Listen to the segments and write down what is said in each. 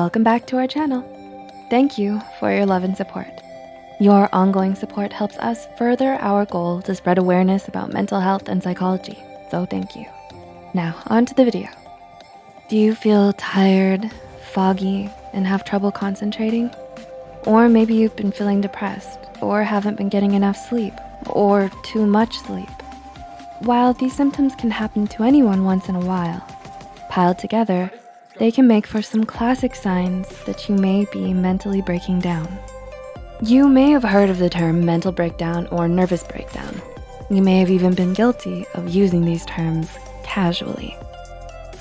welcome back to our channel. Thank you for your love and support. Your ongoing support helps us further our goal to spread awareness about mental health and psychology, so thank you. Now, on to the video. Do you feel tired, foggy, and have trouble concentrating? Or maybe you've been feeling depressed, or haven't been getting enough sleep, or too much sleep. While these symptoms can happen to anyone once in a while, piled together, they can make for some classic signs that you may be mentally breaking down. You may have heard of the term mental breakdown or nervous breakdown. You may have even been guilty of using these terms casually.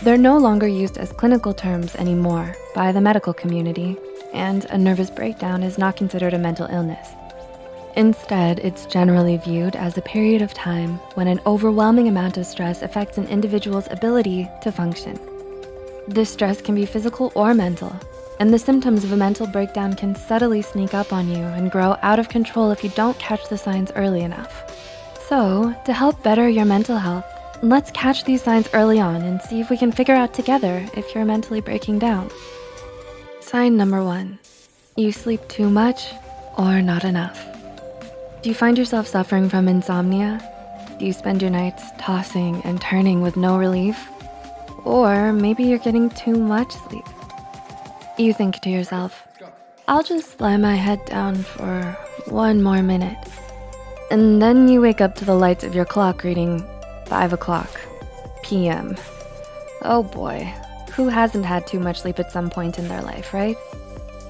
They're no longer used as clinical terms anymore by the medical community, and a nervous breakdown is not considered a mental illness. Instead, it's generally viewed as a period of time when an overwhelming amount of stress affects an individual's ability to function. This stress can be physical or mental, and the symptoms of a mental breakdown can subtly sneak up on you and grow out of control if you don't catch the signs early enough. So, to help better your mental health, let's catch these signs early on and see if we can figure out together if you're mentally breaking down. Sign number 1, you sleep too much or not enough. Do you find yourself suffering from insomnia? Do you spend your nights tossing and turning with no relief? Or maybe you're getting too much sleep. You think to yourself, I'll just lie my head down for 1 more minute. And then you wake up to the lights of your clock reading 5 o'clock p.m. Oh boy, who hasn't had too much sleep at some point in their life, right?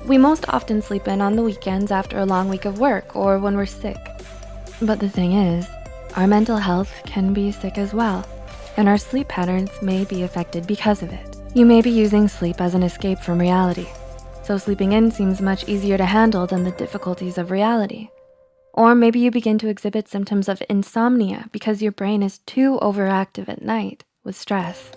We most often sleep in on the weekends after a long week of work or when we're sick. But the thing is, our mental health can be sick as well, and our sleep patterns may be affected because of it. You may be using sleep as an escape from reality, so sleeping in seems much easier to handle than the difficulties of reality. Or maybe you begin to exhibit symptoms of insomnia because your brain is too overactive at night with stress.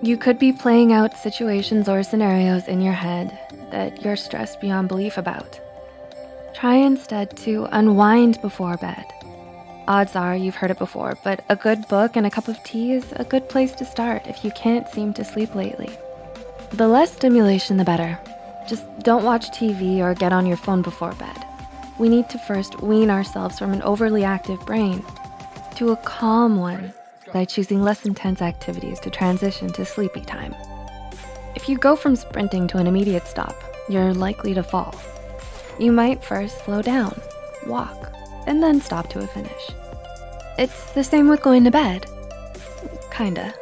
You could be playing out situations or scenarios in your head that you're stressed beyond belief about. Try instead to unwind before bed. Odds are you've heard it before, but a good book and a cup of tea is a good place to start if you can't seem to sleep lately. The less stimulation, the better. Just don't watch TV or get on your phone before bed. We need to first wean ourselves from an overly active brain to a calm one by choosing less intense activities to transition to sleepy time. If you go from sprinting to an immediate stop, you're likely to fall. You might first slow down, walk, and then stop to a finish. It's the same with going to bed. Kinda.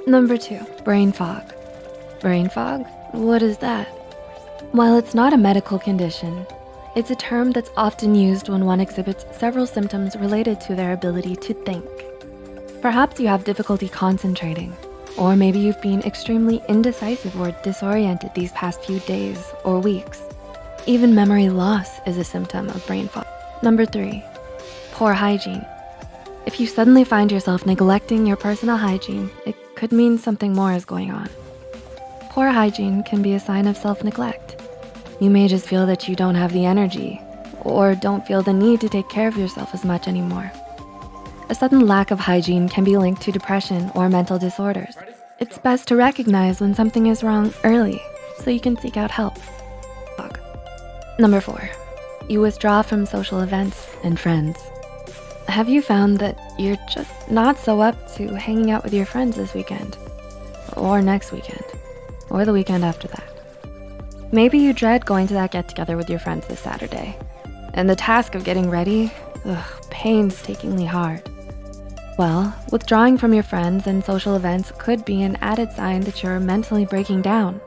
Number 2, brain fog. Brain fog? What is that? While it's not a medical condition, it's a term that's often used when one exhibits several symptoms related to their ability to think. Perhaps you have difficulty concentrating, or maybe you've been extremely indecisive or disoriented these past few days or weeks. Even memory loss is a symptom of brain fog. Number 3, poor hygiene. If you suddenly find yourself neglecting your personal hygiene, it could mean something more is going on. Poor hygiene can be a sign of self-neglect. You may just feel that you don't have the energy or don't feel the need to take care of yourself as much anymore. A sudden lack of hygiene can be linked to depression or mental disorders. It's best to recognize when something is wrong early so you can seek out help. Number 4, you withdraw from social events and friends. Have you found that you're just not so up to hanging out with your friends this weekend, or next weekend, or the weekend after that? Maybe you dread going to that get-together with your friends this Saturday, and the task of getting ready, painstakingly hard. Well, withdrawing from your friends and social events could be an added sign that you're mentally breaking down.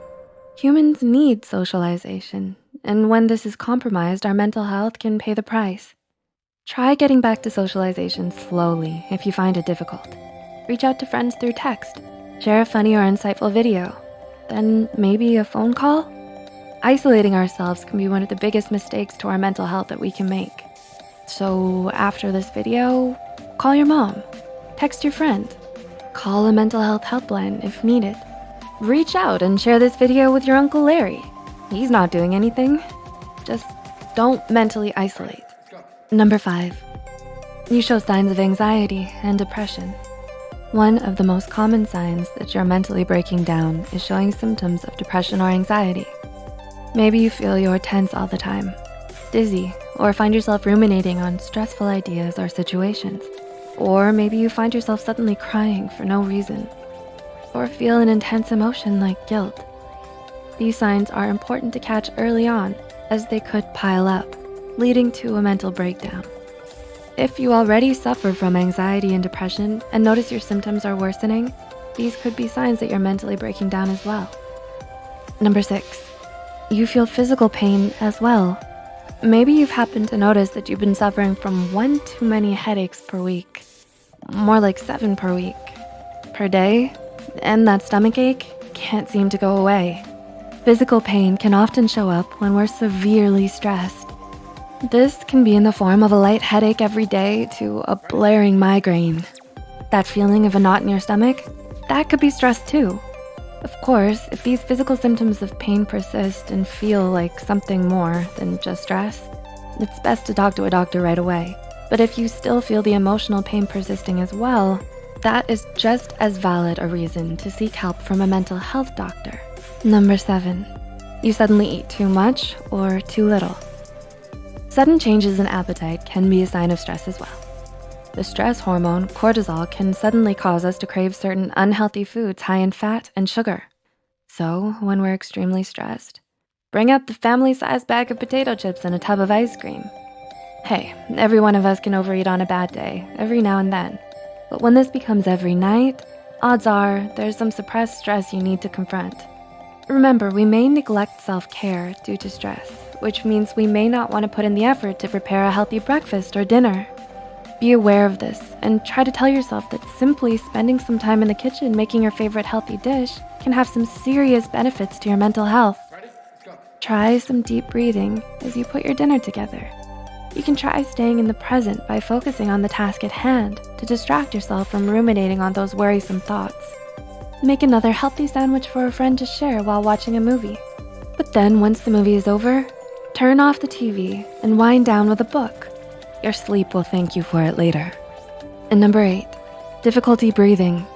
Humans need socialization, and when this is compromised, our mental health can pay the price. Try getting back to socialization slowly if you find it difficult. Reach out to friends through text, share a funny or insightful video, then maybe a phone call? Isolating ourselves can be one of the biggest mistakes to our mental health that we can make. So after this video, call your mom, text your friend, call a mental health helpline if needed. Reach out and share this video with your Uncle Larry. He's not doing anything. Just don't mentally isolate. Number 5, you show signs of anxiety and depression. One of the most common signs that you're mentally breaking down is showing symptoms of depression or anxiety. Maybe you feel you're tense all the time, dizzy, or find yourself ruminating on stressful ideas or situations. Or maybe you find yourself suddenly crying for no reason, or feel an intense emotion like guilt. These signs are important to catch early on, as they could pile up, leading to a mental breakdown. If you already suffer from anxiety and depression and notice your symptoms are worsening, these could be signs that you're mentally breaking down as well. Number 6, you feel physical pain as well. Maybe you've happened to notice that you've been suffering from 1 too many headaches per week, more like 7 per week, per day, and that stomach ache can't seem to go away. Physical pain can often show up when we're severely stressed. This can be in the form of a light headache every day to a blaring migraine. That feeling of a knot in your stomach, that could be stress too. Of course, if these physical symptoms of pain persist and feel like something more than just stress, it's best to talk to a doctor right away. But if you still feel the emotional pain persisting as well, that is just as valid a reason to seek help from a mental health doctor. Number 7, you suddenly eat too much or too little. Sudden changes in appetite can be a sign of stress as well. The stress hormone, cortisol, can suddenly cause us to crave certain unhealthy foods high in fat and sugar. So when we're extremely stressed, bring out the family-sized bag of potato chips and a tub of ice cream. Hey, every one of us can overeat on a bad day, every now and then. But when this becomes every night, odds are there's some suppressed stress you need to confront. Remember, we may neglect self-care due to stress, which means we may not want to put in the effort to prepare a healthy breakfast or dinner. Be aware of this and try to tell yourself that simply spending some time in the kitchen making your favorite healthy dish can have some serious benefits to your mental health. Try some deep breathing as you put your dinner together. You can try staying in the present by focusing on the task at hand to distract yourself from ruminating on those worrisome thoughts. Make another healthy sandwich for a friend to share while watching a movie. But then once the movie is over, turn off the TV and wind down with a book. Your sleep will thank you for it later. And number 8, difficulty breathing.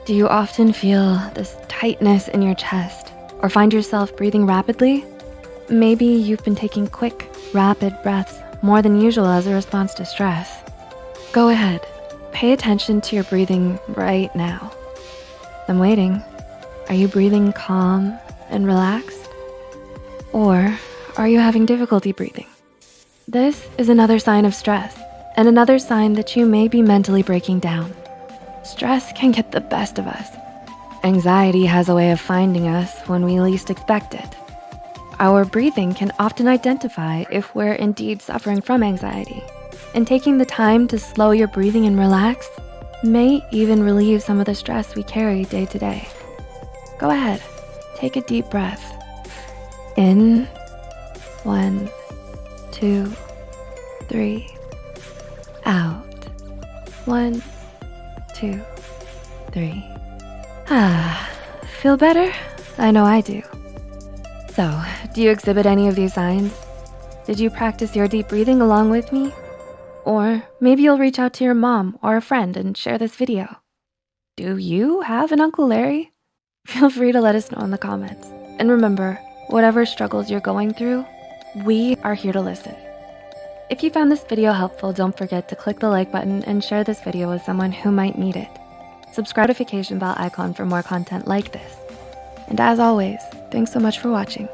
Do you often feel this tightness in your chest or find yourself breathing rapidly? Maybe you've been taking quick, rapid breaths more than usual as a response to stress. Go ahead, pay attention to your breathing right now. I'm waiting. Are you breathing calm and relaxed? Or are you having difficulty breathing? This is another sign of stress and another sign that you may be mentally breaking down. Stress can get the best of us. Anxiety has a way of finding us when we least expect it. Our breathing can often identify if we're indeed suffering from anxiety, and taking the time to slow your breathing and relax may even relieve some of the stress we carry day to day. Go ahead, take a deep breath. In, 1, 2, 3, out, 1, 2, 3. Feel better? I know I do. So, do you exhibit any of these signs? Did you practice your deep breathing along with me? Or maybe you'll reach out to your mom or a friend and share this video. Do you have an Uncle Larry? Feel free to let us know in the comments. And remember, whatever struggles you're going through, we are here to listen. If you found this video helpful, don't forget to click the like button and share this video with someone who might need it. Subscribe to the notification bell icon for more content like this. And as always, thanks so much for watching.